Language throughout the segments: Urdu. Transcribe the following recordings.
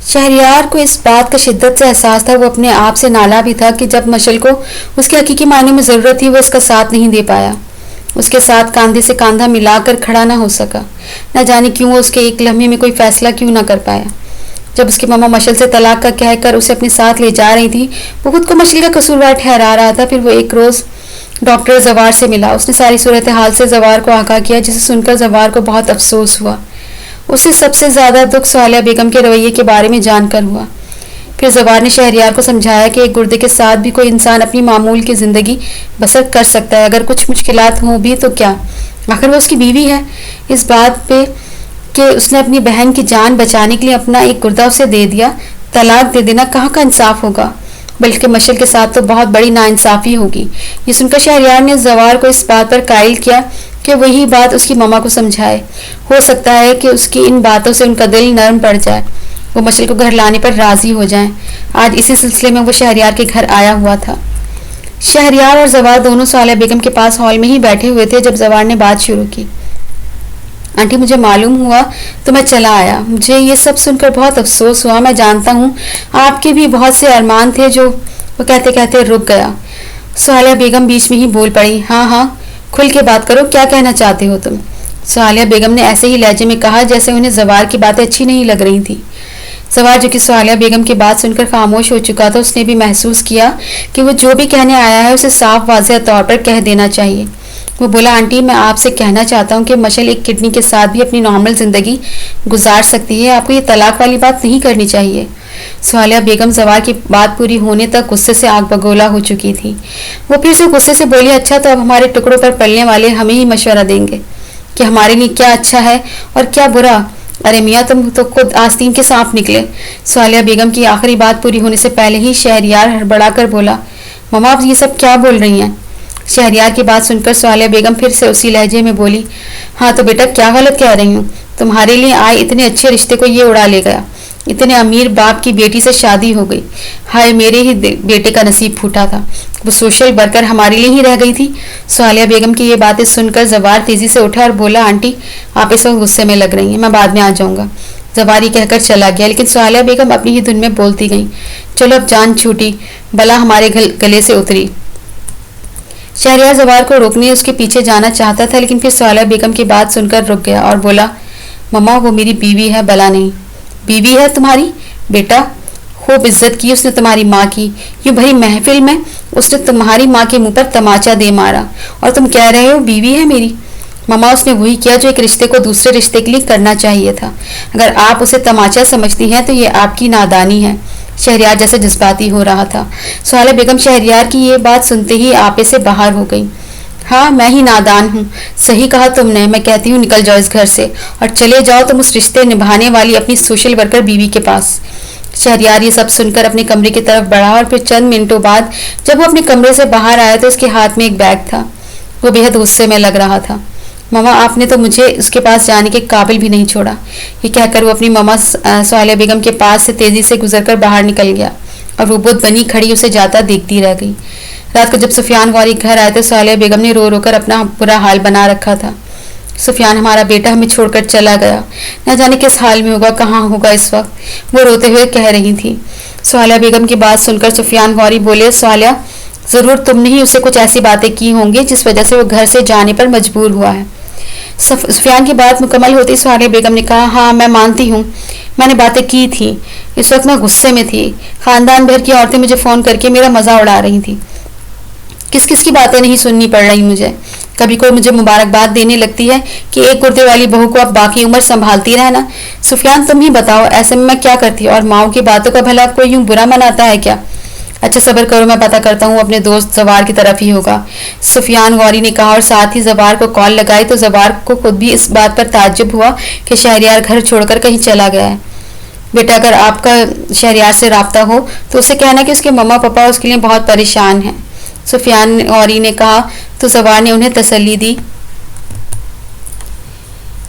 شہریار کو اس بات کا شدت سے احساس تھا، وہ اپنے آپ سے نالا بھی تھا کہ جب مشل کو اس کے حقیقی معنی میں ضرورت تھی وہ اس کا ساتھ نہیں دے پایا، اس کے ساتھ کاندھے سے کاندھا ملا کر کھڑا نہ ہو سکا۔ نہ جانے کیوں وہ اس کے ایک لمحے میں کوئی فیصلہ کیوں نہ کر پایا۔ جب اس کی ماما مشل سے طلاق کا کہہ کر اسے اپنے ساتھ لے جا رہی تھی، وہ خود کو مشل کا قصوروار ٹھہرا رہا تھا۔ پھر وہ ایک روز ڈاکٹر زوار سے ملا، اس نے ساری صورتحال سے زوار کو آگاہ کیا، جسے سن کر زوار کو بہت افسوس ہوا۔ اسے سب سے زیادہ دکھ صالحہ بیگم کے رویے کے بارے میں جان کر ہوا۔ پھر زوار نے شہریار کو سمجھایا کہ ایک گردے کے ساتھ بھی کوئی انسان اپنی معمول کی زندگی بسر کر سکتا ہے، اگر کچھ مشکلات ہوں بھی تو کیا، آخر وہ اس کی بیوی ہے۔ اس بات پہ کہ اس نے اپنی بہن کی جان بچانے کے لیے اپنا ایک گردہ اسے دے دیا، طلاق دے دینا کہاں کا انصاف ہوگا، بلکہ مشل کے ساتھ تو بہت بڑی ناانصافی ہوگی۔ یہ سن کر شہریار نے زوار کو اس بات پر قائل کیا کہ وہی بات اس کی ماما کو سمجھائے، ہو سکتا ہے کہ اس کی ان باتوں سے ان کا دل نرم پڑ جائے، وہ مشل کو گھر لانے پر راضی ہو جائیں۔ آج اسی سلسلے میں وہ شہریار کے گھر آیا ہوا تھا۔ شہریار اور زوار دونوں صالحہ بیگم کے پاس ہال میں ہی بیٹھے ہوئے تھے جب زوار نے بات شروع کی۔ آنٹی مجھے معلوم ہوا تو میں چلا آیا، مجھے یہ سب سن کر بہت افسوس ہوا، میں جانتا ہوں آپ کے بھی بہت سے ارمان تھے جو وہ کہتے کہتے رک گیا۔ صالحہ بیگم بیچ میں ہی بول پڑی، ہاں کھل کے بات کرو، کیا کہنا چاہتے ہو تم؟ صالحہ بیگم نے ایسے ہی لہجے میں کہا جیسے انہیں زوار کی باتیں اچھی نہیں لگ رہی تھیں۔ زوار جو کہ صالحہ بیگم کی بات سن کر خاموش ہو چکا تھا، اس نے بھی محسوس کیا کہ وہ جو بھی کہنے آیا ہے اسے صاف واضح طور پر کہہ دینا چاہیے۔ وہ بولا، آنٹی میں آپ سے کہنا چاہتا ہوں کہ مشل ایک کڈنی کے ساتھ بھی اپنی نارمل زندگی گزار سکتی ہے، آپ کو یہ طلاق والی بات نہیں کرنی چاہیے۔ صالحہ بیگم زوار کی بات پوری ہونے تک غصے سے آگ بگولا ہو چکی تھی۔ وہ پھر سے غصے سے بولی، اچھا تو اب ہمارے ٹکڑوں پر پلنے والے ہمیں ہی مشورہ دیں گے کہ ہمارے لیے کیا اچھا ہے اور کیا برا؟ ارے میاں تم تو خود آستین کے سانپ نکلے۔ صالحہ بیگم کی آخری بات پوری ہونے سے پہلے ہی شہریار ہڑبڑا کر بولا، ماما آپ یہ سب کیا بول رہی ہیں؟ شہریار کی بات سن کر صالحہ بیگم پھر سے اسی لہجے میں بولی، ہاں تو بیٹا کیا غلط کہہ رہی ہوں، تمہارے لیے آئے اتنے اچھے رشتے کو یہ اڑا لے گیا، اتنے امیر باپ کی بیٹی سے شادی ہو گئی، ہائے میرے ہی بیٹے کا نصیب پھوٹا تھا، وہ سوشل ورکر ہمارے لیے ہی رہ گئی تھی۔ صالحہ بیگم کی یہ باتیں سن کر زوار تیزی سے اٹھا اور بولا، آنٹی آپ اس وقت غصے میں لگ رہی ہیں، میں بعد میں آ جاؤں گا۔ زوار یہ کہہ کر چلا گیا، لیکن صالحہ بیگم اپنی ہی دھن میں بولتی گئیں، چلو اب جان چھوٹی بلا ہمارے گلے سے اتری۔ شہریار زوار کو روکنے اس کے پیچھے جانا چاہتا تھا، لیکن پھر صالحہ بیگم کی بات سن کر رک گیا اور بولا، مما وہ میری بیوی ہے، بلا نہیں۔ بیوی ہے تمہاری؟ بیٹا خوب عزت کی اس نے تمہاری ماں کی، یوں بھری محفل میں اس نے تمہاری ماں کے منہ پر تماچا دے مارا اور تم کہہ رہے ہو بیوی ہے میری؟ مما اس نے وہی کیا جو ایک رشتے کو دوسرے رشتے کے لیے کرنا چاہیے تھا، اگر آپ اسے تماچا سمجھتی ہیں تو یہ آپ کی نادانی ہے۔ شہریار جیسے جذباتی ہو رہا تھا۔ صالحہ بیگم شہریار کی یہ بات سنتے ہی آپے سے باہر ہو گئی، ہاں میں ہی نادان ہوں، صحیح کہا تم نے، میں کہتی ہوں نکل جاؤ اس گھر سے اور چلے جاؤ تم اس رشتے نبھانے والی اپنی سوشل ورکر بیوی کے پاس۔ شہریار یہ سب سن کر اپنے کمرے کی طرف بڑھا اور پھر چند منٹوں بعد جب وہ اپنے کمرے سے باہر آیا تو اس کے ہاتھ میں ایک بیگ تھا۔ وہ بے حد غصے میں لگ رہا تھا۔ ماما آپ نے تو مجھے اس کے پاس جانے کے قابل بھی نہیں چھوڑا، یہ کہہ کر وہ اپنی ماما صالحہ بیگم کے پاس سے تیزی سے گزر کر باہر نکل گیا اور وہ بت بنی کھڑی اسے جاتا دیکھتی رہ گئی۔ رات کو جب سفیان غوری گھر آئے تو صالحہ بیگم نے رو رو کر اپنا برا حال بنا رکھا تھا۔ سفیان ہمارا بیٹا ہمیں چھوڑ کر چلا گیا، نہ جانے کس حال میں ہوگا، کہاں ہوگا اس وقت، وہ روتے ہوئے کہہ رہی تھی۔ صالحہ بیگم کی بات سن کر سفیان غوری بولے، صالحہ ضرور تم نے ہی اسے کچھ ایسی باتیں کی ہوں گی جس وجہ سے وہ گھر سے جانے پر مجبور ہوا ہے۔ سفیان کی بات مکمل ہوتی صالحہ بیگم نے کہا، ہاں میں مانتی ہوں میں نے باتیں کی تھیں، اس وقت میں غصے میں تھی، خاندان بھر کی عورتیں مجھے فون کر کے میرا مزہ اڑا رہی تھیں، کس کس کی باتیں نہیں سننی پڑ رہی مجھے، کبھی کوئی مجھے مبارکباد دینے لگتی ہے کہ ایک گردے والی بہو کو اب باقی عمر سنبھالتی رہنا۔ سفیان تم ہی بتاؤ ایسے میں کیا کرتی، اور ماؤں کی باتوں کا بھلا کوئی یوں برا مناتا ہے کیا؟ اچھا صبر کرو میں پتہ کرتا ہوں، اپنے دوست زوار کی طرف ہی ہوگا، سفیان غوری نے کہا اور ساتھ ہی زوار کو کال لگائی تو زوار کو خود بھی اس بات پر تعجب ہوا کہ شہریار گھر چھوڑ کر کہیں چلا گیا ہے۔ بیٹا اگر آپ کا شہریار سے رابطہ ہو تو اسے کہنا کہ اس کے مما پاپا اس کے لیے بہت پریشان ہیں، سفیان غوری نے کہا تو زوار نے انہیں تسلی دی،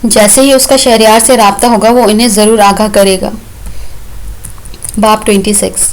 جیسے ہی اس کا شہریار سے رابطہ ہوگا وہ انہیں ضرور آگاہ کرے گا۔ باب 26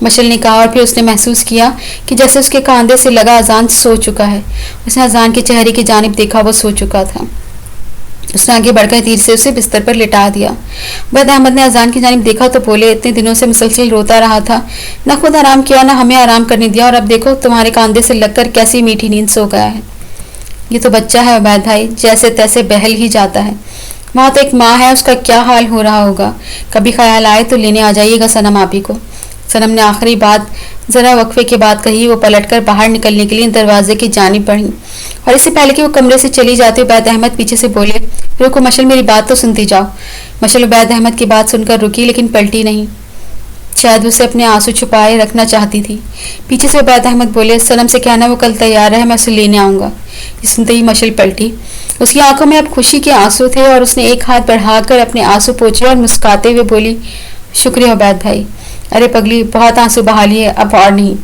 مشل نے کہا اور پھر اس نے محسوس کیا کہ جیسے اس کے کاندھے سے لگا اذان سو چکا ہے۔ اس نے اذان کے چہرے کی جانب دیکھا، وہ سو چکا تھا۔ اس نے آگے بڑھ کر تیر سے اسے بستر پر لٹا دیا۔ عبید احمد نے اذان کی جانب دیکھا تو بولے، اتنے دنوں سے مسلسل روتا رہا تھا، نہ خود آرام کیا نہ ہمیں آرام کرنے دیا، اور اب دیکھو تمہارے کاندھے سے لگ کر کیسی میٹھی نیند سو گیا ہے۔ یہ تو بچہ ہے عبید بھائی، جیسے تیسے بہل ہی جاتا ہے۔ وہاں تو ایک ماں ہے، اس کا کیا حال ہو رہا ہوگا۔ کبھی خیال آئے تو لینے آ جائیے گا صنم آپی کو۔ صنم نے آخری بات ذرا وقفے کے بعد کہی۔ وہ پلٹ کر باہر نکلنے کے لیے دروازے کی جانب بڑھی، اور اس سے پہلے کہ وہ کمرے سے چلی جاتی عبید احمد پیچھے سے بولے، رکو مشل، میری بات تو سنتی جاؤ۔ مشل عبید احمد کی بات سن کر رکی، لیکن پلٹی نہیں۔ شاید اسے اپنے آنسو چھپائے رکھنا چاہتی تھی۔ پیچھے سے عبید احمد بولے، صنم سے کہنا وہ کل تیار ہے، میں اسے لینے آؤں گا۔ یہ سنتے ہی مشل پلٹی۔ اس کی آنکھوں میں اب خوشی کے آنسو تھے، اور اس نے ایک ہاتھ بڑھا کر اپنے آنسو پوچھے اور مسکراتے ہوئے بولی، شکریہ عبید بھائی۔ ارے پگلی، بہت آنسو بہا لیے، اب اور نہیں۔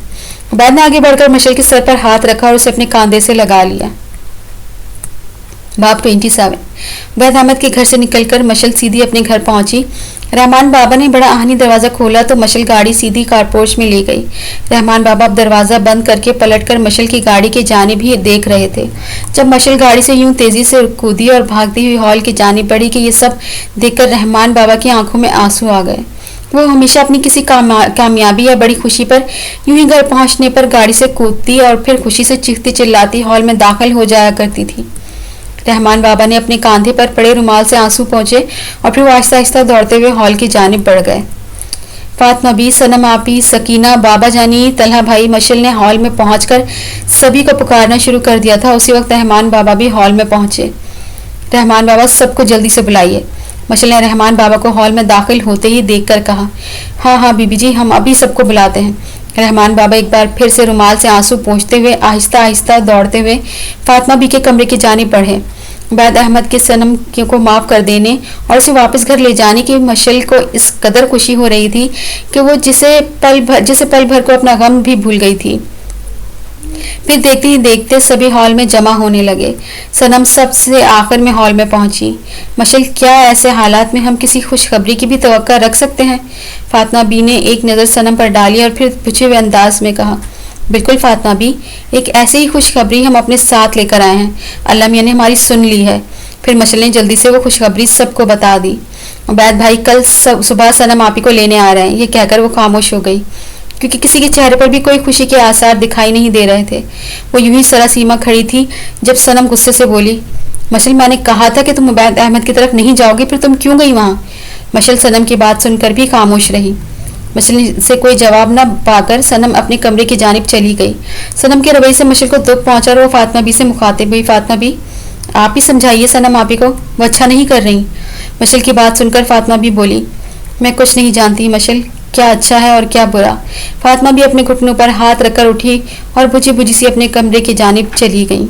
عبید نے آگے بڑھ کر مشل کے سر پر ہاتھ رکھا اور اسے اپنے کاندھے سے لگا لیا۔ باب 27۔ عبید احمد کے گھر سے نکل کر مشل سیدھی اپنے گھر پہنچی۔ رحمان بابا نے بڑا آہنی دروازہ کھولا تو مشل گاڑی سیدھی کارپورچ میں لے گئی۔ رحمان بابا اب دروازہ بند کر کے پلٹ کر مشل کی گاڑی کی جانب ہی دیکھ رہے تھے۔ جب مشل گاڑی سے یوں تیزی سے کودی اور بھاگتی ہوئی ہال کی جانب بڑھی کہ یہ سب دیکھ کر رحمان بابا کی آنکھوں میں آنسو آ گئے۔ وہ ہمیشہ اپنی کسی کامیابی یا بڑی خوشی پر یوں ہی گھر پہنچنے پر گاڑی سے کودتی اور پھر خوشی سے چیختی چلاتی ہال میں داخل ہو جایا کرتی تھی۔ رحمان بابا نے اپنے کاندھے پر پڑے رومال سے آنسو پہنچے اور پھر وہ آہستہ آہستہ دوڑتے ہوئے ہال کی جانب بڑھ گئے۔ فاطمہ بی، صنم آپی، سکینہ، بابا جانی، طلحہ بھائی، مشل نے ہال میں پہنچ کر سبھی کو پکارنا شروع کر دیا تھا۔ اسی وقت رحمان بابا بھی ہال میں پہنچے۔ رحمان بابا، سب کو جلدی سے بلائیے۔ مشل نے رحمان بابا کو ہال میں داخل ہوتے ہی دیکھ کر کہا، ہاں ہاں بی بی جی، ہم ابھی سب کو بلاتے ہیں۔ رحمان بابا ایک بار پھر سے رومال سے آنسو پونچھتے ہوئے آہستہ آہستہ دوڑتے ہوئے فاطمہ بی کے کمرے کی جانب بڑھے۔ عبید احمد کے صنم کو معاف کر دینے اور اسے واپس گھر لے جانے کی مشل کو اس قدر خوشی ہو رہی تھی کہ وہ جسے پل بھر کو اپنا غم بھی بھول گئی تھی۔ پھر دیکھتے ہی دیکھتے سبھی ہال میں جمع ہونے لگے۔ صنم سب سے آخر میں ہال میں پہنچی۔ مشل، کیا ایسے حالات میں ہم کسی خوشخبری کی بھی توقع رکھ سکتے ہیں؟ فاطمہ بی نے ایک نظر صنم پر ڈالی اور پھر پوچھے ہوئے انداز میں کہا، بالکل فاطمہ بی، ایک ایسی ہی خوشخبری ہم اپنے ساتھ لے کر آئے ہیں۔ اللہ میاں نے ہماری سن لی ہے۔ پھر مشل نے جلدی سے وہ خوشخبری سب کو بتا دی۔ عبید بھائی کل صبح صنم آپی کو لینے آ رہے ہیں، یہ کہہ کر وہ خاموش ہو گئی، کیونکہ کسی کے چہرے پر بھی کوئی خوشی کے آثار دکھائی نہیں دے رہے تھے۔ وہ یوں ہی سراسیمہ کھڑی تھی جب صنم غصے سے بولی، مشل، میں نے کہا تھا کہ تم عبید احمد کی طرف نہیں جاؤ گی، پھر تم کیوں گئی وہاں؟ مشل صنم کی بات سن کر بھی خاموش رہی۔ مشل سے کوئی جواب نہ پا کر صنم اپنے کمرے کی جانب چلی گئی۔ صنم کے رویے سے مشل کو دکھ پہنچا اور وہ فاطمہ بی سے مخاطب ہوئی، فاطمہ بی، آپ ہی سمجھائیے صنم آپی کو، وہ اچھا نہیں کر رہی۔ مشل کی بات سن کر فاطمہ بی بولی، میں کچھ نہیں جانتی مشل، کیا اچھا ہے اور کیا برا۔ فاطمہ بھی اپنے گھٹنوں پر ہاتھ رکھ کر اٹھی اور بجھی بجھی سی اپنے کمرے کی جانب چلی گئی۔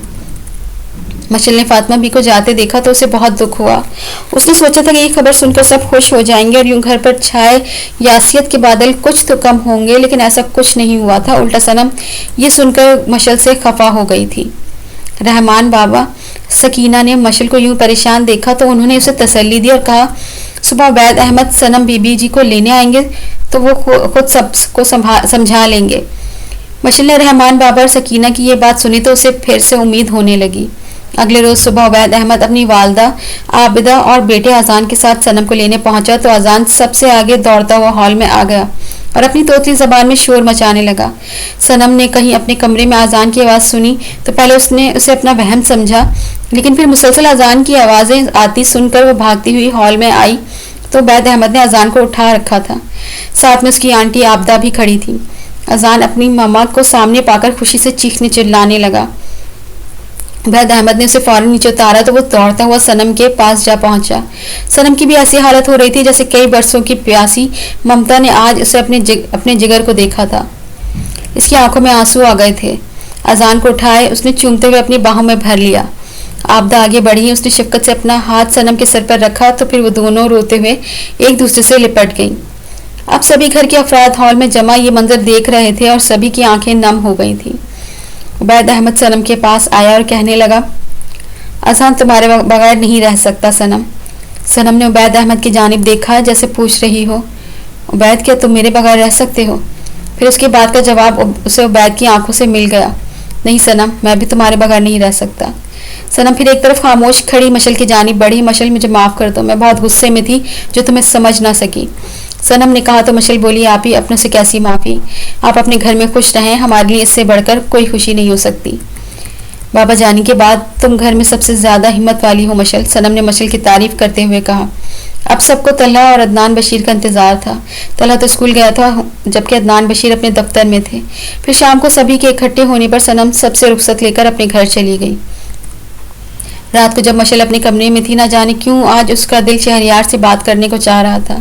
مشل نے فاطمہ بی کو جاتے دیکھا تو اسے بہت دکھ ہوا۔ اس نے سوچا تھا کہ یہ خبر سن کر سب خوش ہو جائیں گے اور یوں گھر پر چھائے یاسیت کے بادل کچھ تو کم ہوں گے، لیکن ایسا کچھ نہیں ہوا تھا۔ الٹا صنم یہ سن کر مشل سے خفا ہو گئی تھی۔ رحمان بابا، سکینہ نے مشل کو یوں پریشان دیکھا تو انہوں نے اسے تسلی دی اور کہا، صبح عبید احمد صنم بی بی جی کو لینے آئیں گے تو وہ خود سب کو سمجھا لیں گے۔ مشل نے رحمان بابا اور سکینہ کی یہ بات سنی تو اسے پھر سے امید ہونے لگی۔ اگلے روز صبح عبید احمد اپنی والدہ عابدہ اور بیٹے اذان کے ساتھ صنم کو لینے پہنچا تو اذان سب سے آگے دوڑتا ہوا ہال میں آ گیا اور اپنی طوطی زبان میں شور مچانے لگا۔ صنم نے کہیں اپنے کمرے میں اذان کی آواز سنی تو پہلے اس نے اسے اپنا وہم سمجھا، لیکن پھر مسلسل اذان کی آوازیں آتی سن کر وہ بھاگتی ہوئی ہال میں آئی تو عبید احمد نے اذان کو اٹھا رکھا تھا۔ ساتھ میں اس کی آنٹی عابدہ بھی کھڑی تھی۔ اذان اپنی ماما کو سامنے پا کر خوشی سے چیخنے چلانے لگا۔ عبید احمد نے اسے فوراً نیچے اتارا تو وہ دوڑتا ہوا صنم کے پاس جا پہنچا۔ صنم کی بھی ایسی حالت ہو رہی تھی جیسے کئی برسوں کی پیاسی ممتا نے آج اسے اپنے جگر کو دیکھا تھا۔ اس کی آنکھوں میں آنسو آ گئے تھے۔ اذان کو اٹھائے اس نے چومتے ہوئے اپنی باہوں میں بھر لیا۔ عابدہ آگے بڑھی، اس نے شفقت سے اپنا ہاتھ صنم کے سر پر رکھا تو پھر وہ دونوں روتے ہوئے ایک دوسرے سے لپٹ گئیں۔ اب سبھی گھر کے افراد ہال میں جمع یہ منظر دیکھ رہے تھے اور سبھی کی آنکھیں نم ہو گئی تھیں۔ عبید احمد صنم کے پاس آیا اور کہنے لگا، اذان تمہارے بغیر نہیں رہ سکتا صنم۔ صنم نے عبید احمد کی جانب دیکھا جیسے پوچھ رہی ہو، عبید کیا تم میرے بغیر رہ سکتے ہو؟ پھر اس کی بات کا جواب اسے عبید کی آنکھوں سے مل گیا. نہیں صنم, میں بھی تمہارے بغیر نہیں رہ سکتا. صنم پھر ایک طرف خاموش کھڑی مشل کی جانب بڑھی. مشل, مجھے معاف کر دو, میں بہت غصے میں تھی جو تمہیں سمجھ نہ سکی. صنم نے کہا تو مشل بولی, آپ ہی اپنے سے کیسی معافی, آپ اپنے گھر میں خوش رہیں, ہمارے لیے اس سے بڑھ کر کوئی خوشی نہیں ہو سکتی. بابا جانی کے بعد تم گھر میں سب سے زیادہ ہمت والی ہو مشل, صنم نے مشل کی تعریف کرتے ہوئے کہا. اب سب کو طلحہ اور عدنان بشیر کا انتظار تھا. طلحہ تو اسکول گیا تھا جبکہ عدنان بشیر اپنے دفتر میں تھے. پھر شام کو سبھی کے اکٹھے ہونے پر صنم سب سے رخصت لے کر اپنے گھر چلی گئی. رات کو جب مشل اپنے کمرے میں تھی, نہ جانے کیوں آج اس کا دل شہریار سے بات کرنے کو چاہ رہا تھا.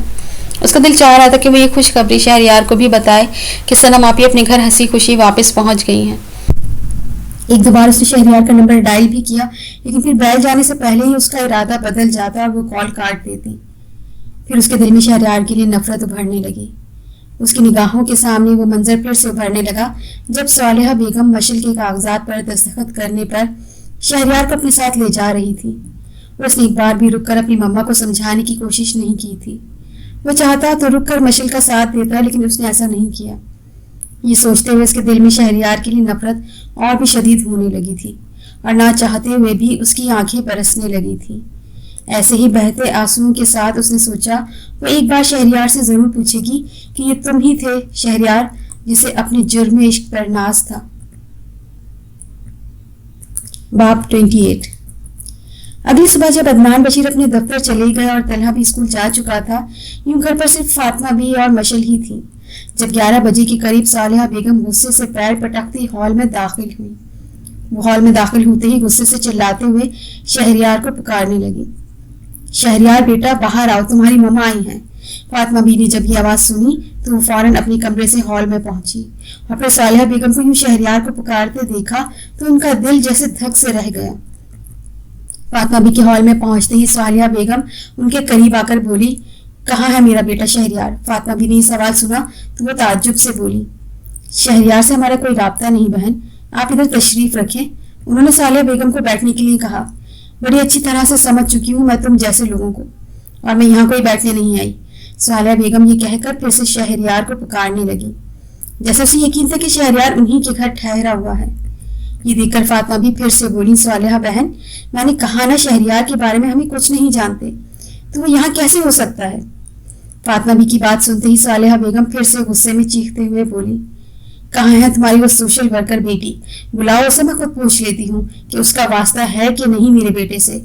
اس کا دل چاہ رہا تھا کہ وہ یہ خوشخبری شہریار کو بھی بتائے کہ صنم آپی اپنے گھر ہنسی خوشی واپس پہنچ گئی ہیں. ایک دو بار اس نے شہریار کا نمبر ڈائل بھی کیا, لیکن پھر بیل جانے سے پہلے ہی اس کا ارادہ بدل جاتا اور وہ کال کاٹ دیتی. پھر اس کے دل میں شہریار کے لیے نفرت ابھرنے لگی. اس کی نگاہوں کے سامنے وہ منظر پھر سے ابھرنے لگا جب صالحہ بیگم مشل کے کاغذات پر دستخط کرنے پر شہریار کو اپنے ساتھ لے جا رہی تھی. اور اس نے ایک بار بھی رک کر اپنی مما کو سمجھانے کی کوشش نہیں کی تھی. وہ چاہتا تو رک کر مشل کا ساتھ دیتا, لیکن اس نے ایسا نہیں کیا. یہ سوچتے ہوئے اس کے دل میں شہریار کے لیے نفرت اور بھی شدید ہونے لگی تھی, اور نہ چاہتے ہوئے بھی اس کی آنکھیں برسنے لگی تھی. ایسے ہی بہتے آنسوؤں کے ساتھ اس نے سوچا وہ ایک بار شہریار سے ضرور پوچھے گی کہ یہ تم ہی تھے شہریار جسے اپنے جرم عشق پر ناز تھا. باب 28. اگلی صبح جب عدنان بشیر اپنے دفتر چلے گئے اور طلحہ بھی اسکول جا چکا تھا, یوں گھر پر صرف فاطمہ بھی اور مشل ہی تھی. جب 11 بجے کے قریب صالحہ بیگم غصے سے پیر پٹکتی ہال میں داخل ہوئی. وہ ہال میں داخل ہوتے ہی غصے سے چلاتے ہوئے شہریار کو پکارنے لگی. شہریار بیٹا باہر آؤ, تمہاری مما آئی ہیں. فاطمہ بی نے جب یہ آواز سنی تو وہ فوراً اپنے کمرے سے ہال میں پہنچی, اور پھر صالحہ بیگم کو یوں شہریار کو پکارتے دیکھا تو ان کا دل جیسے دھک سے رہ گیا. فاطمہ بی کے ہال میں پہنچتے ہی صالحہ بیگم ان کے قریب آ کر بولی, کہاں ہے میرا بیٹا شہریار؟ فاطمہ بی نے یہ سوال سنا تو وہ تعجب سے بولی, شہریار سے ہمارا کوئی رابطہ نہیں بہن, آپ ادھر تشریف رکھیں. انہوں نے صالحہ بیگم کو بیٹھنے کے لیے کہا. بڑی اچھی طرح سے سمجھ چکی ہوں میں تم جیسے لوگوں کو, اور میں یہاں کوئی بیٹھنے نہیں آئی. صالحہ بیگم یہ کہہ کر پھر سے شہریار کو پکارنے لگی, جیسے اسے یقین تھا کہ شہریار انہی کے گھر ٹھہرا ہوا ہے. یہ دیکھ کر فاطمہ بھی پھر سے بولی, صالحہ بہن میں نے کہا نا شہریار کے بارے میں ہمیں کچھ نہیں جانتے, تو وہ یہاں کیسے ہو سکتا ہے؟ فاطمہ بی کی بات سنتے ہی صالحہ بیگم پھر سے غصے میں چیختے ہوئے بولی, کہاں ہے تمہاری وہ سوشل ورکر بیٹی؟ بلاؤ اسے, میں خود پوچھ لیتی ہوں کہ اس کا واسطہ ہے کہ نہیں میرے بیٹے سے.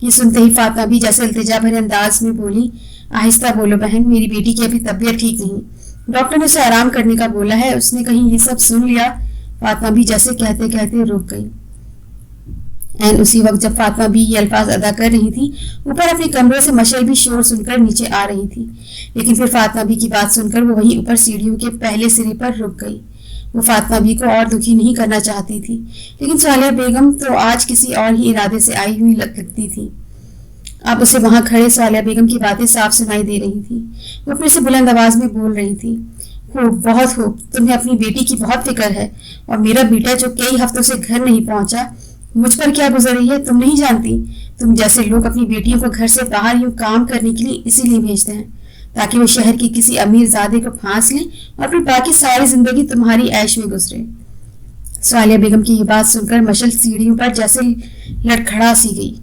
یہ سنتے ہی فاطمہ بھی جیسے التجا بھرے انداز میں بولی, آہستہ بولو بہن, میری بیٹی کی ابھی طبیعت ٹھیک نہیں, ڈاکٹر نے اسے آرام کرنے کا بولا ہے. اس نے کہیں یہ سب سن لیا؟ فاطمہ بھی جیسے کہتے کہتے رک گئی. این اسی وقت جب فاطمہ بھی یہ الفاظ ادا کر رہی تھی, اوپر اپنے کمرے سے مشل بھی شور سن کر نیچے آ رہی تھی. لیکن پھر فاطمہ بھی کی بات سن کر وہ وہیں اوپر سیڑھیوں کے پہلے سرے پر رک گئی. وہ فاطمہ بھی کو اور دکھی نہیں کرنا چاہتی تھی, لیکن صالحہ بیگم تو آج کسی اور ہی ارادے سے آئی ہوئی لگتی تھی. اب اسے وہاں کھڑے صالحہ بیگم کی باتیں صاف سنائی دے رہی تھی. وہ اپنے سے بلند آواز میں بول رہی تھی, خوب, بہت خوب, تمہیں اپنی بیٹی کی بہت فکر ہے, اور میرا بیٹا جو کئی ہفتوں سے گھر نہیں پہنچا, مجھ پر کیا گزر رہی ہے تم نہیں جانتی. تم جیسے لوگ اپنی بیٹیوں کو گھر سے باہر یوں کام کرنے کے لیے اسی لیے بھیجتے ہیں تاکہ وہ شہر کی کسی امیر زادے کو پھانس لیں اور پھر باقی ساری زندگی تمہاری عیش میں گزرے. صالحہ بیگم کی یہ بات سن کر مشل سیڑھیوں پر جیسے لڑکھڑا سی گئی.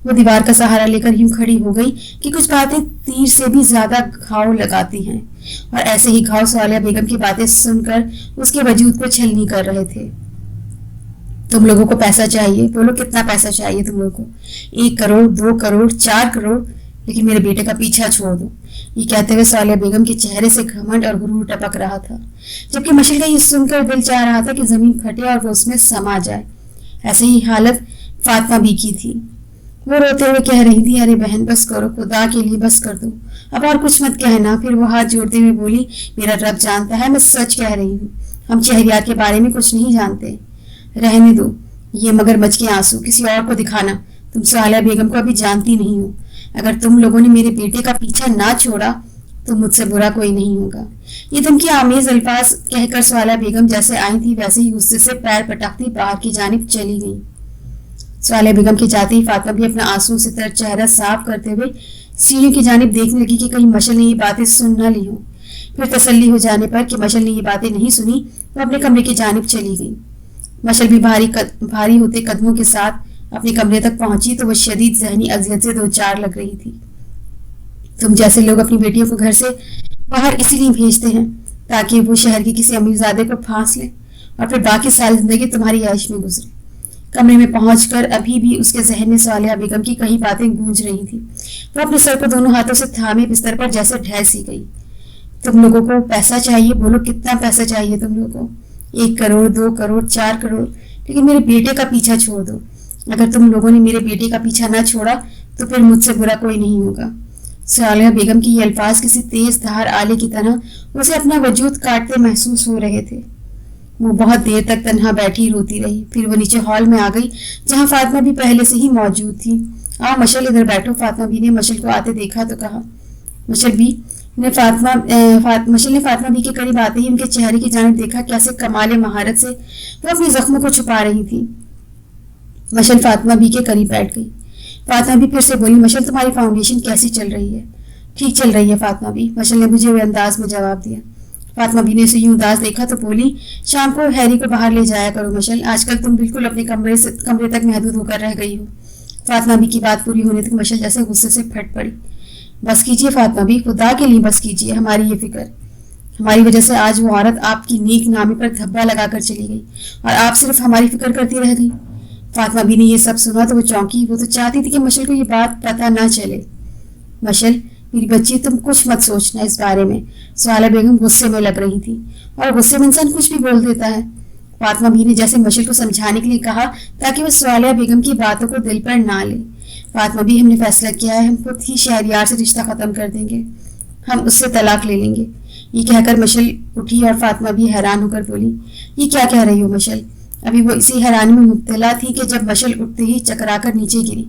وہ دیوار کا سہارا لے کر یوں کھڑی ہو گئی کہ کچھ باتیں تیر سے بھی زیادہ گھاؤ لگاتی ہیں, اور ایسے ہی گھاؤ صالحہ بیگم کی باتیں سن کر اس کے وجود کو چھلنی کر رہے تھے. تم لوگوں کو پیسہ چاہیے, بولو کتنا پیسہ چاہیے تم لوگوں کو؟ 1 کروڑ, 2 کروڑ, 4 کروڑ, لیکن میرے بیٹے کا پیچھا چھوڑ دو. یہ کہتے ہوئے صالحہ بیگم کے چہرے سے گھمنڈ اور غرور ٹپک رہا تھا, جبکہ مشل کا یہ سن کر دل چاہ رہا تھا کہ زمین پھٹے اور وہ اس میں سما جائے. ایسے ہی حالت فاطمہ بی کی تھی. وہ روتے ہوئے کہہ رہی تھی, ارے بہن بس کرو, خدا کے لیے بس کر دو, اب اور کچھ مت کہنا. پھر وہ ہاتھ جوڑتے ہوئے بولی, میرا رب جانتا ہے میں سچ کہہ رہی ہوں, ہم شہریار کے بارے میں کچھ نہیں جانتے. رہنے دو یہ مگر مچ کے آنسو, کسی اور کو دکھانا. تم صالحہ بیگم کو ابھی جانتی نہیں ہو. اگر تم لوگوں نے میرے بیٹے کا پیچھا نہ چھوڑا تو مجھ سے برا کوئی نہیں ہوگا. یہ دھمکی آمیز الفاظ کہہ کر صالحہ بیگم جیسے آئی تھی ویسے ہی غصے سے پیر پٹکتی باہر کی جانب چلی گئی. صالحہ بیگم کے جاتے ہی فاطمہ بھی اپنا آنسو سے تر چہرہ صاف کرتے ہوئے سیڑھیوں کی جانب دیکھنے لگی کہ کہیں مشل نے یہ باتیں سن نہ لی ہوں. پھر تسلی ہو جانے پر کہ مشل نے یہ باتیں نہیں سنی وہ اپنے کمرے کی جانب چلی گئی۔ مشل بھی بھاری ہوتے قدموں کے ساتھ اپنے کمرے تک پہنچی تو وہ شدید ذہنی اذیت سے دو چار لگ رہی تھی۔ تم جیسے لوگ اپنی بیٹیوں کو گھر سے باہر اسی لیے بھیجتے ہیں تاکہ وہ شہر کے کسی امیر زادے کو پھانس لیں اور پھر باقی ساری زندگی تمہاری عیش میں گزرے۔ کمرے میں پہنچ کر ابھی بھی اس کے ذہن میں صالحہ بیگم کی کئی باتیں گونج رہی تھیں۔ وہ اپنے سر کو دونوں ہاتھوں سے تھامے بستر پر جیسے ڈھہ سی گئی۔ تم لوگوں کو پیسہ چاہیے، بولو کتنا پیسہ چاہیے تم لوگوں کو؟ 1 کروڑ، 2 کروڑ، 4 کروڑ، لیکن میرے بیٹے کا پیچھا چھوڑ دو۔ اگر تم لوگوں نے میرے بیٹے کا پیچھا نہ چھوڑا تو پھر مجھ سے برا کوئی نہیں ہوگا۔ صالحہ بیگم کی یہ الفاظ کسی تیز دھار آلے کی طرح اسے اپنا وجود کاٹتے محسوس ہو رہے تھے۔ وہ بہت دیر تک تنہا بیٹھی روتی رہی۔ پھر وہ نیچے ہال میں آ گئی جہاں فاطمہ بھی پہلے سے ہی موجود تھی۔ مشل ادھر بیٹھو۔ فاطمہ بھی نے مشل کو آتے دیکھا تو کہا۔ مشل نے فاطمہ بھی کے قریب آتے ہی ان کے چہرے کی جانب دیکھا، کیسے کمال مہارت سے وہ اپنے زخموں کو چھپا رہی تھی۔ مشل فاطمہ بھی کے قریب بیٹھ گئی۔ فاطمہ بھی پھر سے بولی، مشل تمہاری فاؤنڈیشن کیسی چل رہی ہے؟ ٹھیک چل رہی ہے فاطمہ بھی، مشل نے مجھے انداز میں جواب دیا۔ فاطمہ بھی نے اسے یوں اداس دیکھا تو بولی، شام کو ہیری کو باہر لے جایا کرو مشل، آج کل تم بالکل اپنے کمرے تک محدود ہو کر رہ گئی ہو۔ فاطمہ بھی کی بات پوری ہونے تک مشل جیسے غصے سے پھٹ پڑی۔ بس کیجیے فاطمہ بھی، خدا کے لیے بس کیجیے، ہماری یہ فکر، ہماری وجہ سے آج وہ عورت آپ کی نیک نامی پر دھبا لگا کر چلی گئی اور آپ صرف ہماری فکر کرتی رہ گئی۔ فاطمہ بھی نے یہ سب سنا تو وہ چونکی۔ وہ تو چاہتی تھی کہ مشل کو یہ بات پتہ نہ چلے۔ مشل میری بچی، تم کچھ مت سوچنا اس بارے میں۔ صالحہ بیگم غصے میں لگ رہی تھی، اور غصے میں انسان کچھ بھی بول دیتا ہے۔ فاطمہ بھی نے جیسے مشل کو سمجھانے کے لیے کہا تاکہ وہ صالحہ بیگم کی باتوں کو دل پر نہ لے۔ فاطمہ بھی، ہم نے فیصلہ کیا ہے، ہم خود ہی شہریار سے رشتہ ختم کر دیں گے، ہم اس سے طلاق لے لیں گے۔ یہ کہہ کر مشل اٹھی اور فاطمہ بھی حیران ہو کر بولی، یہ کیا کہہ رہی ہو مشل؟ ابھی وہ اسی حیرانی میں مبتلا تھی کہ جب مشل اٹھتے ہی چکرا کر نیچے گری۔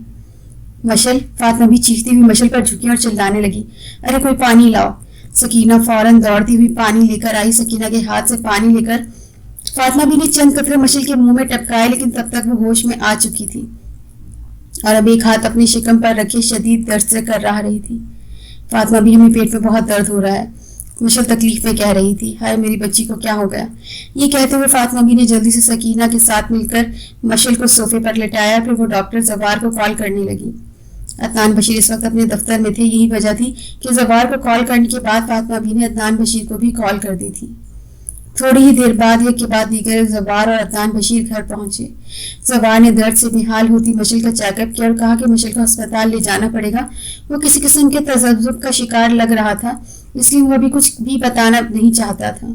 مشل! فاطمہ بھی چیختی ہوئی مشل پر جھکی اور چلانے لگی، ارے کوئی پانی لاؤ۔ سکینہ فوراً دوڑتی ہوئی پانی لے کر آئی۔ سکینہ کے ہاتھ سے پانی لے کر فاطمہ بھی نے چند قطرے مشل کے منہ میں ٹپکائے، لیکن تب تک وہ ہوش میں آ چکی تھی اور اب ایک ہاتھ اپنے شکم پر رکھے شدید درد سے کر رہی تھی۔ فاطمہ بھی، ہمیں پیٹ میں بہت درد ہو رہا ہے، مشل تکلیف میں کہہ رہی تھی۔ ہائے میری بچی کو کیا ہو گیا؟ یہ کہتے ہوئے فاطمہ بھی نے جلدی سے سکینہ کے ساتھ مل کر مشل کو صوفے پر لٹایا، پھر وہ ڈاکٹر زوار کو کال کرنے لگی۔ عدنان بشیر اس وقت اپنے دفتر میں تھے، یہی وجہ تھی کہ زوار کو کال کرنے کے بعد فاطمہ بھی نے عدنان بشیر کو بھی کال کر دی تھی۔ تھوڑی ہی دیر بعد ایک کے بعد دیگر زوار اور عدنان بشیر گھر پہنچے۔ زوار نے درد سے بحال ہوتی مشل کا چیک اپ کیا اور کہا کہ مشل کو ہسپتال لے جانا پڑے گا۔ وہ کسی قسم کے تذبذب کا شکار لگ رہا تھا، اس لیے وہ ابھی کچھ بھی بتانا نہیں چاہتا تھا۔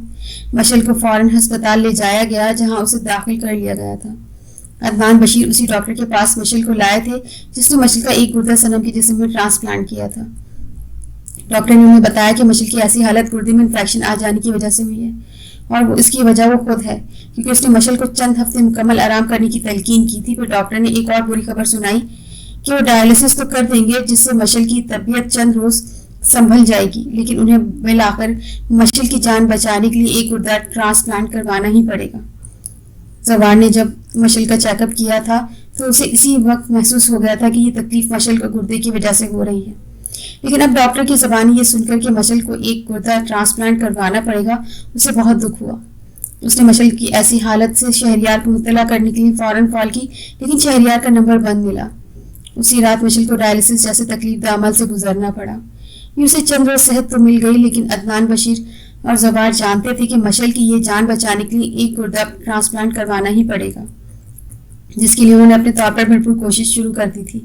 مشل کو فوراً ہسپتال لے جایا گیا جہاں اسے داخل کر لیا گیا تھا۔ عدنان بشیر اسی ڈاکٹر کے پاس مشل کو لائے تھے جس نے مشل کا ایک گردہ صنم کے جسم میں ٹرانسپلانٹ کیا تھا۔ ڈاکٹر نے انہیں بتایا کہ مشل کی ایسی حالت گردے میں انفیکشن آ جانے کی وجہ سے ہوئی ہے، اور اس کی وجہ وہ خود ہے، کیونکہ اس نے مشل کو چند ہفتے مکمل آرام کرنے کی تلقین کی تھی۔ پھر ڈاکٹر نے ایک اور بری خبر سنائی کہ وہ ڈائلسس تو کر دیں گے جس سے مشل کی طبیعت چند روز سنبھل جائے گی، لیکن انہیں بالآخر مشل کی جان بچانے کے لیے ایک گردہ ٹرانسپلانٹ کروانا ہی پڑے گا۔ زوار نے جب مشل کا چیک اپ کیا تھا تو اسے اسی وقت محسوس ہو گیا تھا کہ یہ تکلیف مشل کو گردے کی وجہ سے ہو رہی ہے، لیکن اب ڈاکٹر کی زبانی یہ سن کر کہ مشل کو ایک گردہ ٹرانسپلانٹ کروانا پڑے گا اسے بہت دکھ ہوا۔ اس نے مشل کی ایسی حالت سے شہریار کو مطلع کرنے کے لیے فوراً کال کی، لیکن شہریار کا نمبر بند ملا۔ اسی رات مشل کو ڈائلسس جیسے تکلیف دہ عمل سے گزرنا پڑا۔ یہ اسے چند روز صحت تو مل گئی، لیکن عدنان بشیر اور زوار جانتے تھے کہ مشل کی یہ جان بچانے کے لیے ایک گردہ ٹرانسپلانٹ کروانا ہی پڑے گا، جس کے لیے انہوں نے اپنے طور پر بھرپور کوشش شروع کر دی تھی۔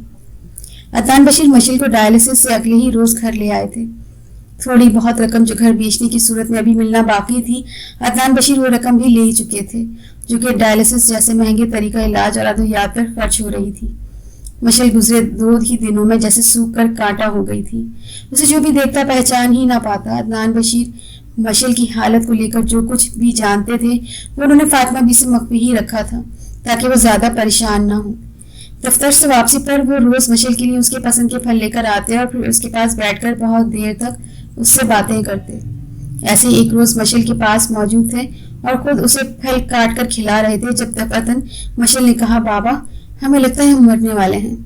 عدنان بشیر مشل کو ڈائلسس سے اگلے ہی روز گھر لے آئے تھے۔ تھوڑی بہت رقم جو گھر بیچنے کی صورت میں ابھی ملنا باقی تھی، عدنان بشیر وہ رقم بھی لے ہی چکے تھے، جو کہ ڈائلسس جیسے مہنگے طریقہ علاج اور ادویات پر خرچ ہو رہی تھی۔ مشل گزرے 2 ہی دنوں میں جیسے سوکھ کر کانٹا ہو گئی تھی، اسے جو بھی دیکھتا پہچان ہی نہ پاتا۔ عدنان بشیر مشل کی حالت کو لے کر جو کچھ بھی جانتے تھے وہ انہوں نے فاطمہ بھی سے مخفی ہی رکھا تھا تاکہ وہ زیادہ پریشان نہ ہو۔ دفتر سے واپسی پر وہ روز مشل کے لیے اس کے پسند کے پھل لے کر آتے اور پھر اس کے پاس بیٹھ کر بہت دیر تک اس سے باتیں کرتے۔ ایسے ایک روز مشل کے پاس موجود تھے اور خود اسے پھل کاٹ کر کھلا رہے تھے جب دفعتاً مشل نے کہا، بابا ہمیں لگتا ہے ہم مرنے والے ہیں۔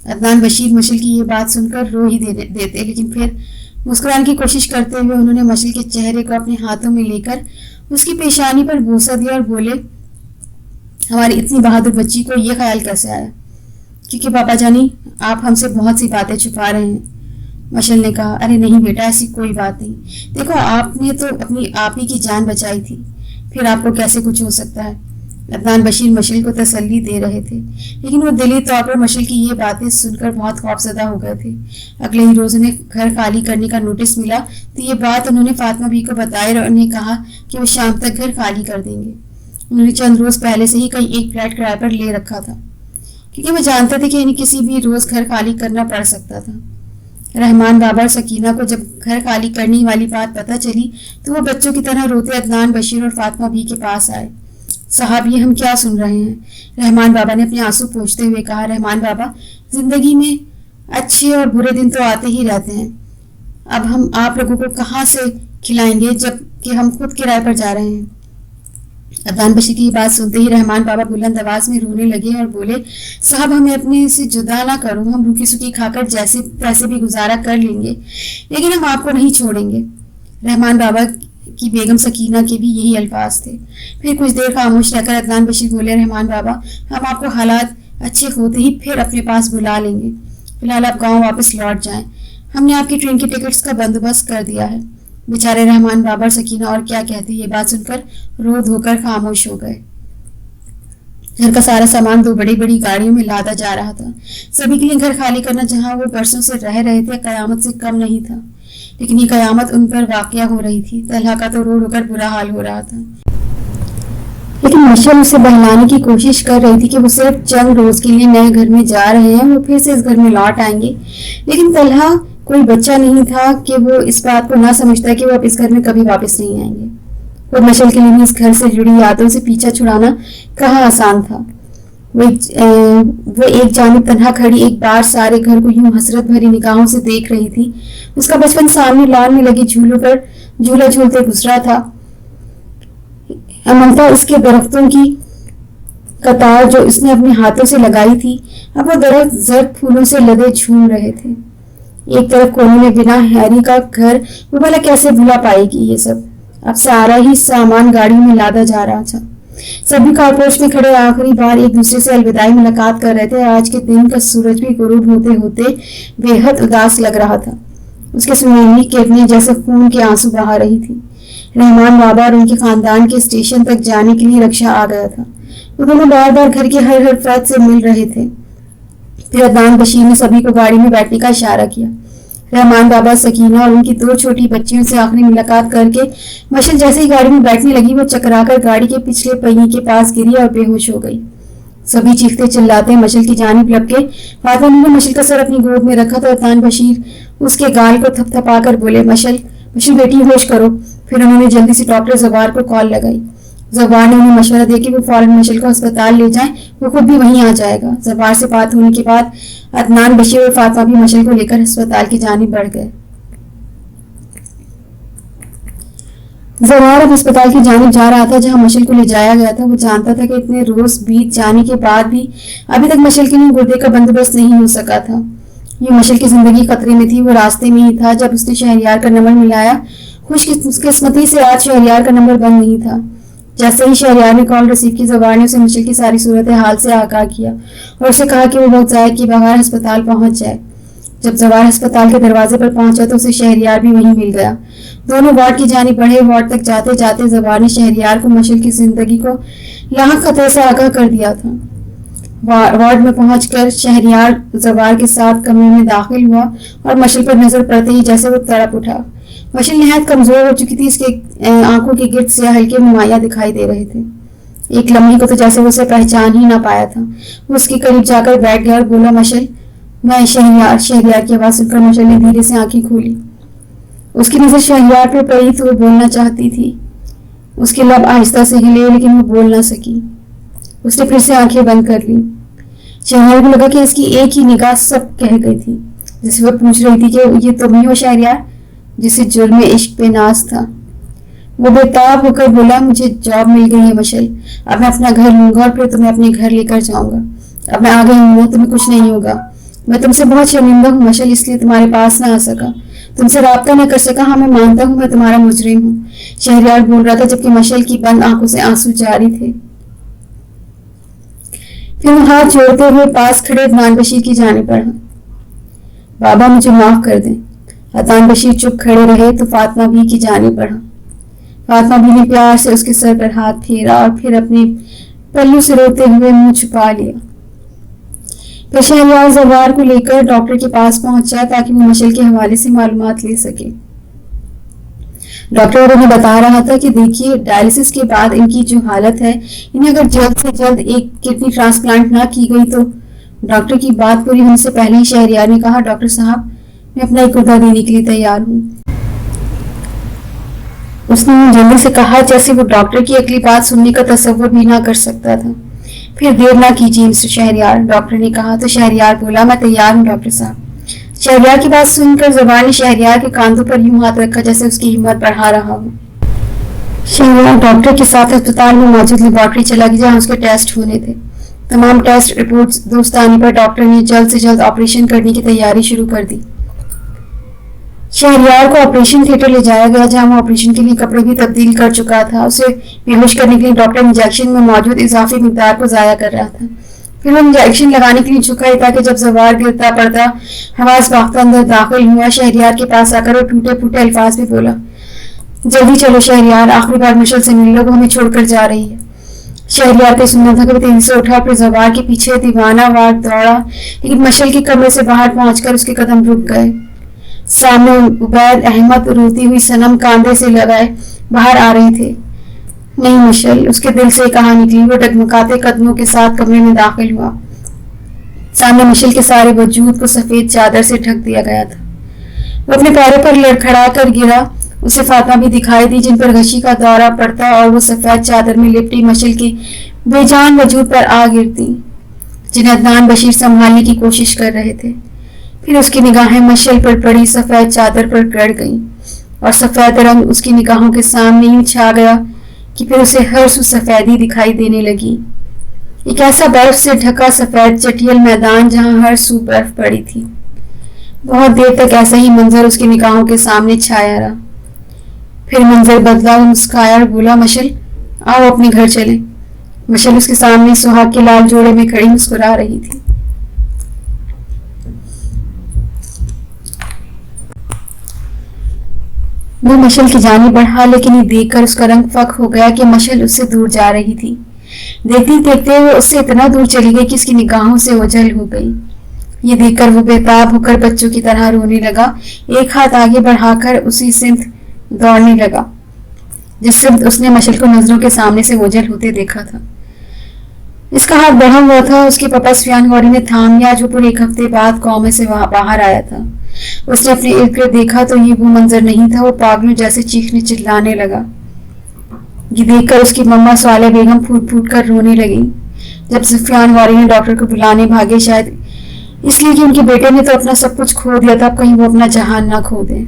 عدنان بشیر مشل کی یہ بات سن کر رو ہی دیتے، لیکن پھر مسکرانے کی کوشش کرتے ہوئے انہوں نے مشل کے چہرے کو اپنے ہاتھوں میں لے کر اس کی پیشانی پر بوسہ دیا اور بولے، ہماری اتنی بہادر بچی کو یہ خیال کیسے آیا؟ کیونکہ پاپا جانی آپ ہم سے بہت سی باتیں چھپا رہے ہیں۔ مشل نے کہا، ارے نہیں بیٹا، ایسی کوئی بات نہیں، دیکھو آپ نے تو اپنی آپ ہی کی جان بچائی تھی، پھر آپ کو کیسے کچھ ہو سکتا ہے؟ عدنان بشیر مشل کو تسلی دے رہے تھے، لیکن وہ دلی طور پر مشل کی یہ باتیں سن کر بہت خوفزدہ ہو گئے تھے۔ اگلے ہی روز انہیں گھر خالی کرنے کا نوٹس ملا تو یہ بات انہوں نے فاطمہ بی کو بتائی اور انہیں کہا کہ وہ شام تک گھر خالی کر دیں گے۔ انہوں نے چند روز پہلے سے ہی کہیں ایک فلیٹ کرائے پر لے رکھا تھا، کیونکہ وہ جانتے تھے کہ انہیں کسی بھی روز گھر خالی کرنا پڑ سکتا تھا۔ رحمان بابا اور سکینہ کو جب گھر خالی کرنے والی بات پتہ چلی تو وہ بچوں کی طرح روتے عدنان بشیر اور فاطمہ بی کے پاس آئے۔ صاحب یہ ہم کیا سن رہے ہیں؟ رحمان بابا نے اپنے آنسو پوچھتے ہوئے کہا، رحمان بابا زندگی میں اچھے اور برے دن تو آتے ہی رہتے ہیں، اب ہم آپ لوگوں کو کہاں سے کھلائیں گے جب کہ ہم خود کرائے پر جا رہے ہیں؟ عدنان بشیر کی یہ بات سنتے ہی رحمان بابا بلند آواز میں رونے لگے اور بولے، صاحب ہمیں اپنے سے جدا نہ کرو، ہم روکھی سوکھی کھا کر جیسے تیسے بھی گزارا کر لیں گے، لیکن ہم آپ کو نہیں چھوڑیں گے۔ رحمان بابا کی بیگم سکینہ کے بھی یہی الفاظ تھے۔ پھر کچھ دیر خاموش رہ کر عدنان بشیر بولے، رحمان بابا ہم آپ کو حالات اچھے ہوتے ہی پھر اپنے پاس بلا لیں گے، فی الحال آپ گاؤں واپس لوٹ جائیں، ہم نے آپ کی ٹرین کی ٹکٹس کا بندوبست کر دیا ہے۔ بیچارے رحمان بابا اور سکینہ اور کیا کہتے، یہ بات سن کر رو دھو کر خاموش ہو گئے۔ گھر کا سارا سامان دو بڑی بڑی گاڑیوں میں لادا جا رہا تھا۔ سبھی کے لیے گھر خالی کرنا جہاں وہ برسوں سے رہ رہے تھے قیامت سے کم نہیں تھا، لیکن یہ قیامت ان پر واقع ہو رہی تھی۔ طلحہ کا تو رو رو کر برا حال ہو رہا تھا، لیکن مشل اسے بہلانے کی کوشش کر رہی تھی کہ وہ صرف چند روز کے لیے نئے گھر میں جا رہے ہیں، وہ پھر سے اس گھر میں لوٹ آئیں گے۔ لیکن طلحہ کوئی بچہ نہیں تھا کہ وہ اس بات کو نہ سمجھتا کہ وہ اب اس گھر میں کبھی واپس نہیں آئیں گے۔ اور مشل کے لیے بھی اس گھر سے جڑی یادوں سے پیچھا چھڑانا کہاں آسان تھا۔ وہ ایک جانب تنہا کھڑی ایک بار سارے گھر کو یوں حسرت بھری نگاہوں سے دیکھ رہی تھی۔ اس کا بچپن سامنے لان میں لگے جھولوں پر جھولا جھولتے گزرا تھا۔ امنتا اس کے درختوں کی قطار جو اس نے اپنے ہاتھوں سے لگائی تھی، اب وہ درخت زرد پھولوں سے لدے جھوم رہے تھے۔ ایک طرف کونے میں بنا ہیری کا گھر، وہ بھلا کیسے بھلا پائے گی یہ سب؟ اب سارا ہی سامان گاڑیوں میں لادا جا رہا تھا۔ سبھی کارپوش میں کھڑے آخری بار ایک دوسرے سے الوداعی ملاقات کر رہے تھے۔ آج کے دن کا سورج بھی غروب ہوتے ہوتے بے حد اداس لگ رہا تھا، اس کے سنہری کرنیں جیسے خون کے آنسو بہا رہی تھی۔ رحمان بابا اور ان کے خاندان کے اسٹیشن تک جانے کے لیے رکشہ آ گیا تھا۔ وہ دونوں بار بار گھر کے ہر فرد سے مل رہے تھے۔ پھر عدنان بشیر نے سبھی کو گاڑی میں بیٹھنے کا اشارہ کیا۔ رحمان بابا، سکینہ اور ان کی دو چھوٹی بچیوں سے آخری ملاقات کر کے مشل جیسے ہی گاڑی میں بیٹھنے لگی، وہ چکرا کر گاڑی کے پچھلے پہیے کے پاس گری اور بے ہوش ہو گئی۔ سبھی چیختے چلاتے مشل کی جانب لپکے۔ فاطمہ نے مشل کا سر اپنی گود میں رکھا تو عدنان بشیر اس کے گال کو تھپ تھپا کر بولے، مشل بیٹی ہوش کرو۔ پھر انہوں نے جلدی سے ڈاکٹر زوار کو کال لگائی۔ زوار نے انہیں مشورہ دیا کہ وہ فوراً مشل کو ہسپتال لے جائیں، وہ خود بھی وہیں آ جائے گا۔ زوار سے بات ہونے کے بعد عدنان بشیر اور فاطمہ بھی مشل کو لے کر ہسپتال کی جانب بڑھ گئے۔ زوار اب ہسپتال کی جانب جا رہا تھا جہاں مشل کو لے جایا گیا تھا۔ وہ جانتا تھا کہ اتنے روز بیت جانے کے بعد بھی ابھی تک مشل کے لیے گردے کا بندوبست نہیں ہو سکا تھا۔ یہ مشل کی زندگی خطرے میں تھی۔ وہ راستے میں ہی تھا جب اس نے شہریار کا نمبر ملایا۔ خوش قسمتی سے آج شہریار کا نمبر بند نہیں تھا۔ جیسے ہی شہریار نے کال ریسیو کی، زوار نے اسے مشل کی ساری صورتحال سے آگاہ کیا اور اسے کہا کہ وہ وقت ضائع کیے بغیر ہسپتال پہنچ جائے۔ جب زوار ہسپتال کے دروازے پر پہنچا تو اسے شہریار بھی وہیں مل گیا۔ دونوں وارڈ کی جانب بڑھے۔ وارڈ تک جاتے جاتے زوار نے شہریار کو مشل کی زندگی کو لاحق خطرے سے آگاہ کر دیا تھا۔ وارڈ میں پہنچ کر شہریار زوار کے ساتھ کمرے میں داخل ہوا اور مشل پر نظر پڑتے ہی جیسے وہ تڑپ اٹھا۔ مشل نہایت کمزور ہو چکی تھی، اس کے آنکھوں کے گرد سیاہ ہلکے نمایاں دکھائی دے رہے تھے۔ ایک لمحے کو تو جیسے وہ اسے پہچان ہی نہ پایا تھا۔ وہ اس کے قریب جا کر بیٹھ گیا اور بولا، مشل میں شہریار۔ شہریار کی آواز سن کر مشل نے دھیرے سے آنکھیں کھولی۔ اس کی نظر شہریار پہ پڑی تو وہ بولنا چاہتی تھی۔ اس کے لب آہستہ سے ہلے لیکن وہ بول نہ سکی۔ اس نے پھر سے آنکھیں بند کر لی۔ شہریار کو لگا کہ اس کی ایک ہی نگاہ سب کہہ گئی تھی، جسے وہ پوچھ رہی تھی کہ یہ تم ہی ہو شہریار جسے جرم عشق پہ ناز تھا۔ وہ بے تاب ہو کر بولا، مجھے جاب مل گئی ہے مشل، اب میں اپنا گھر لوں گا اور پھر تمہیں اپنے گھر لے کر جاؤں گا۔ اب میں آ گئی ہوں، تمہیں کچھ نہیں ہوگا۔ میں تم سے بہت شرمندہ ہوں مشل، اس لیے تمہارے پاس نہ آ سکا۔ تم سے رابطہ نہ کر سکا. ہاں میں مانتا ہوں میں تمہارا مجرم ہوں. شہریار بول رہا تھا جبکہ مشل کی بند آنکھوں سے آنسو جاری تھے. پھر وہ ہاتھ جوڑتے ہوئے پاس کھڑے عدنان بشیر کی جانب بڑھا. بابا مجھے معاف کر دیں. عدنان بشیر چپ کھڑے رہے تو فاطمہ بھی کی جانب بڑھا. فاطمہ بھی نے پیار سے اس کے سر پر ہاتھ پھیرا اور پھر اپنے پلو سے روتے ہوئے منہ چھپا لیا. پھر شہریار زوار کو لے کر ڈاکٹر کے پاس پہنچا تاکہ وہ مشل کے حوالے سے معلومات لے سکے. ڈاکٹر انہیں بتا رہا تھا کہ دیکھیے ڈائلسس کے بعد ان کی جو حالت ہے انہیں اگر جلد سے جلد ایک کڈنی ٹرانسپلانٹ نہ کی گئی تو. ڈاکٹر کی بات پوری ہونے سے پہلے ہی شہریار نے کہا ڈاکٹر صاحب میں اپنا ایک گردہ دینے کے لیے تیار ہوں. اس نے جلدی سے کہا جیسے وہ ڈاکٹر کی اگلی بات سننے کا تصور بھی نہ کر سکتا تھا. پھر دیر نہ کیجیے مسٹر شہریار, ڈاکٹر نے کہا تو شہریار بولا میں تیار ہوں ڈاکٹر صاحب. شہریار کی بات سن کر زبان نے شہریار کے کاندھوں پر یوں ہاتھ رکھا جیسے اس کی ہمت بڑھا رہا ہو. شہریار ڈاکٹر کے ساتھ اسپتال میں موجود لیبارٹری چلا گیا جہاں اس کے ٹیسٹ ہونے تھے. تمام ٹیسٹ رپورٹس درست آنے پر ڈاکٹر نے جلد سے جلد آپریشن کرنے کی تیاری شروع کر دی. شہریار کو آپریشن تھیٹر لے جایا گیا جہاں وہ آپریشن کے لیے کپڑے بھی تبدیل کر چکا تھا. اسے بے ہوش کرنے کے لیے ڈاکٹر انجیکشن میں موجود اضافی مقدار کو ضائع کر رہا تھا. پھر وہ انجیکشن لگانے کے لیے جھکا تاکہ جب زوار گرتا پڑتا حواس باختہ اندر داخل ہوا. شہریار کے پاس آ کر وہ ٹوٹے پھوٹے الفاظ میں بولا جلدی چلو شہریار, آخری بار مشل سے مل لو, وہ ہمیں چھوڑ کر جا رہی ہے. شہریار کو سننا تھا کہ وہ تیزی سے اٹھا پھر زوار کے پیچھے دیوانہ وار دوڑا لیکن مشل کے کمرے سے باہر پہنچ کر اس کے قدم رک گئے. سامنے عبید احمد روتی ہوئی صنم کاندھے سے لگائے باہر آ رہے تھے. نہیں مشل, اس کے دل سے کہا نکلی. وہ ڈگمگاتے قدموں کے ساتھ کمرے میں داخل ہوا. سامنے مشل کے سارے وجود کو سفید چادر سے ڈھک دیا گیا تھا. وہ اپنے پیروں پر لڑکھڑا کر گرا. اسے فاطمہ بھی دکھائی دی جن پر غشی کا دورہ پڑتا اور وہ سفید چادر میں لپٹی مشل کے بے جان وجود پر آ گرتی جنہیں عدنان بشیر سنبھالنے کی کوشش کر رہے تھے. پھر اس کی نگاہیں مشل پر پڑی سفید چادر پر گڑ گئیں اور سفید رنگ اس کی نگاہوں کے سامنے یوں چھا گیا کہ پھر اسے ہر سو سفیدی دکھائی دینے لگی. ایک ایسا برف سے ڈھکا سفید چٹیل میدان جہاں ہر سو برف پڑی تھی. بہت دیر تک ایسا ہی منظر اس کی نگاہوں کے سامنے چھایا رہا. پھر منظر بدلا. وہ مسکرایا اور بولا مشل آؤ اپنے گھر چلیں. مشل اس کے سامنے سہاگ کے لال جوڑے میں کھڑی مسکرا رہی تھی. وہ مشل کی جانب بڑھا لیکن یہ دیکھ کر اس کا رنگ فک ہو گیا کہ مشل اس سے دور جا رہی تھی. دیکھتے دیکھتے وہ اس سے اتنا دور چلی گئی کہ اس کی نگاہوں سے اوجھل ہو گئی. یہ دیکھ کر وہ بےتاب ہو کر بچوں کی طرح رونے لگا. ایک ہاتھ آگے بڑھا کر اسی سمت دوڑنے لگا جس سمت اس نے مشل کو نظروں کے سامنے سے اوجھل ہوتے دیکھا تھا. اس کا ہاتھ بڑھا ہوا تھا. اس کے پاپا سفیان غوری نے تھام لیا جو پورے ایک ہفتے بعد قوم میں سے باہر آیا تھا. اس نے اپنے ارد گرد دیکھا تو یہ وہ منظر نہیں تھا. وہ پاگلوں جیسے چیخنے چلانے لگا. یہ دیکھ کر اس کی مما صالح بیگم پھوٹ پھوٹ کر رونے لگی. جب سفیان غوری نے ڈاکٹر کو بلانے بھاگے شاید اس لیے کہ ان کے بیٹے نے تو اپنا سب کچھ کھو دیا تھا, اب کہیں وہ اپنا جہان نہ کھو دے.